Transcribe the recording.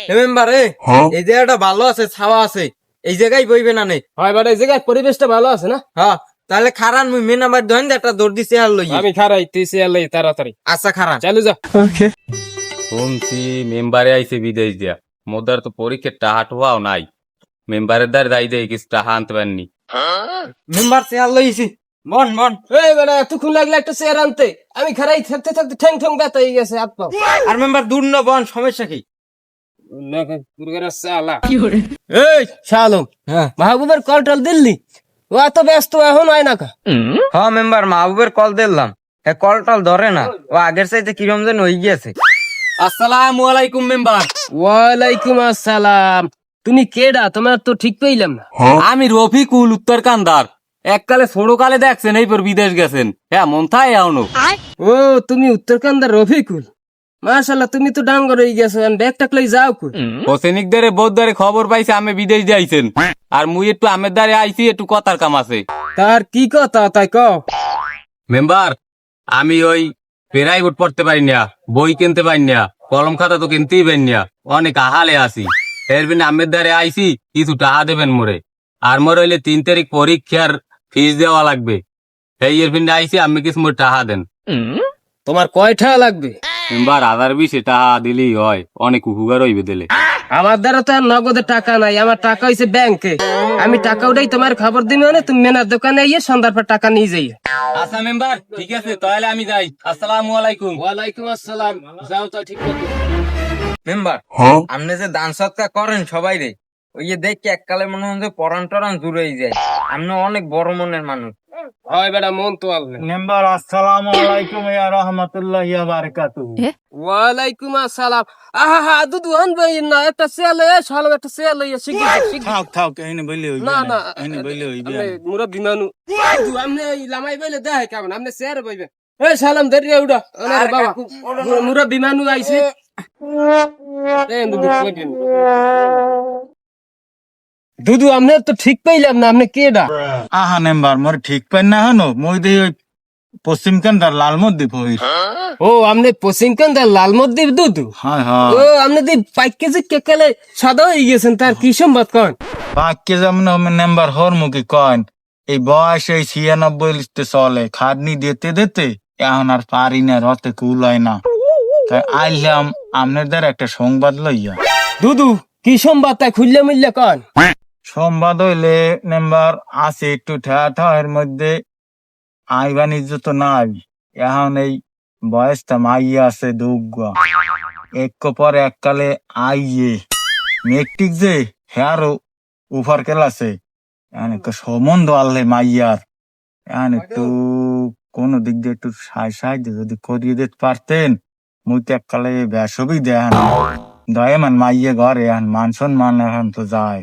Member এই জায়গাটা ভালো আছে, ছাওয়া আছে, এই জায়গায় বইবে না নে। হয় বাড়া এই জায়গায় পরিবেশটা ভালো আছে না? হ্যাঁ, তাহলে খারান মুই মেন নাম্বার ধরেন একটা দৌড় দিছি আর লই। আমি খারাই তুই চেয়ার লই তাড়াতাড়ি। আচ্ছা খারান। চালু যা। শুনছি মেম্বারে আইছে বিদেশ দিয়া, মোদার তো পরীক্ষার টাহা টুহাও নাই। মেম্বারের দ্বার দায়ী দেয় কিছু টাহা আনতে পারেননি। মেম্বার চেয়ার লইছি, বন বন। এই বাড়া এতক্ষণ লাগলে একটা চেয়ার আনতে, আমি খারাই থাকতে থাকতে ঠ্যাং ঠ্যাং ব্যথা হয়ে গেছে হাত পা। আর মেম্বার দূর না বন, সমস্যা কি? এই শালম, হ্যাঁ মাহবুবের কল টল দিল্লি, ও এত ব্যস্ত এখন হয় না কা? হ্যাঁ মেম্বার মাহবুবের কল দিলাম, হ্যাঁ কল টল ধরে না, ও আগের চাইতে কিরম যেন হয়ে গিয়েছে। আসসালামু আলাইকুম মেম্বার। ওয়ালাইকুম আসসালাম। তুমি কেডা? তোমার তো ঠিক পেইলাম না। আমি রফিকুল উত্তরকান্দার। এককালে ছোটকালে দেখছেন এই পর বিদেশ গেছেন, হ্যাঁ মন থাই এখনো। ও তুমি উত্তরকান্দার রফিকুল, মাশাআল্লাহ তুমি তো ডাঙ্গর হয়ে গেছো, ব্যাগ টাকলাই যাও কই? হোসেনিকদারে বৌদ্দারে খবর পাইছে আমি বিদেশ যাইছেন, আর মুই একটু আমের দ্বারে আইছি, একটু কথার কাম আছে। তার কি কথা তাই কও? মেম্বার আমি ওই প্রাইভেট পড়তে পারি না, বই কিনতে পারি না, কলম খাতা তো কিনতেই পারি না, অনেক আহালে আছি। এর বিন আমের দ্বারে আইছি, কিছু টাকা দেবেন মোরে। আর মোর হইলে 3 তারিখ পরীক্ষার ফিস দেওয়া লাগবে, এই এর বিন আইছি, আমি কিছু মোর টাকা দেন। তোমার কয়টা লাগবে? মেম্বার 1020 টাকা দিলেই হয়, অনেক উপকার হইবে দিলে। আমার দ্বারা তো আর নগদে টাকা নাই, আমার টাকা হইছে ব্যাংকে। আমি টাকা উঠাই তোমার খবর দিন, মানে তুমি মেনার দোকানে গিয়ে সন্ধ্যার পর টাকা নিয়ে যাই। আচ্ছা মেম্বার ঠিক আছে, তাহলে আমি যাই। আসসালামু আলাইকুম। ওয়ালাইকুম আসসালাম। যাও তো ঠিক মতো। মেম্বার আপনি যে দান সৎকার করেন সবাই রে, ওই যে দেখি এককালে মনে হয় যে পরান টরান জুড়েই যায়। আপনি অনেক বড় মনের মানুষ। হয় বেটা মন তো আল্লাহ। মেম্বার আসসালামু আলাইকুম ইয়া রাহমাতুল্লাহি ওয়া বারাকাতুহু। ওয়ালাইকুম আসসালাম। আহা হা দুদু আনবাই না, একটা সেলে শালো, একটা সেলে শিখি শিখি। থাক থাক এনে বইলে হইবে না না এনে বইলে হইবে আমনে মুরব্বি মানু দুদু আমনে লামাই বইলে দেখাই কেমন, আমনে শেয়ার বইবে। এই সালাম দেরিয়া উড়া আরে বাবা, মুরব্বি মানু আইছে। এই দুদু কইবেন দুদু আমনে তো ঠিক পাইলাম না, আমনে কেডা? আহা মেম্বার মোর ঠিক পাই না হনো, মই দেই ওই পশ্চিম কান্দার লালমদ্দি হই। ও আমনে পশ্চিম কান্দার লালমদ্দির দুদু? হয় হয় ও আমনে দি 5 কেজি কেকেলে সাদা হয়ে গেছেন, তার কি সম্বাদ কন? বাক্যে যেমন মেম্বার হর মুখে কন, এই বয়স এই 96 লিখতে চলে, খাটনি দিতে দিতে এখন আর পারি না, রতে কুলায় না, তাই আইলাম আপনাদের একটা সংবাদ লইয়া। দুদু কি সম্বাদ তাই খুললে মিললে কন? সংবাদ হইলে মেম্বার আছে একটু ঠেয়া এর মধ্যে আই বাণিজ্য তো নাই, এখন এই বয়সটা মাইয়া আছে দুগ্গ, এক পর এককালে আইয়ে মেট্রিক যে হেয়ারও উপর ক্লাসে, এখন একটু সম্বন্ধ আনলে মাইয়ার, এখন একটু কোন দিক দিয়ে একটু সাহায্য যদি করিয়ে দিতে পারতেন, মুই তো এককালে বেসবই দেন দয়ে মান মাইয়ে ঘরে এখন মান সম্মান এখন তো যায়।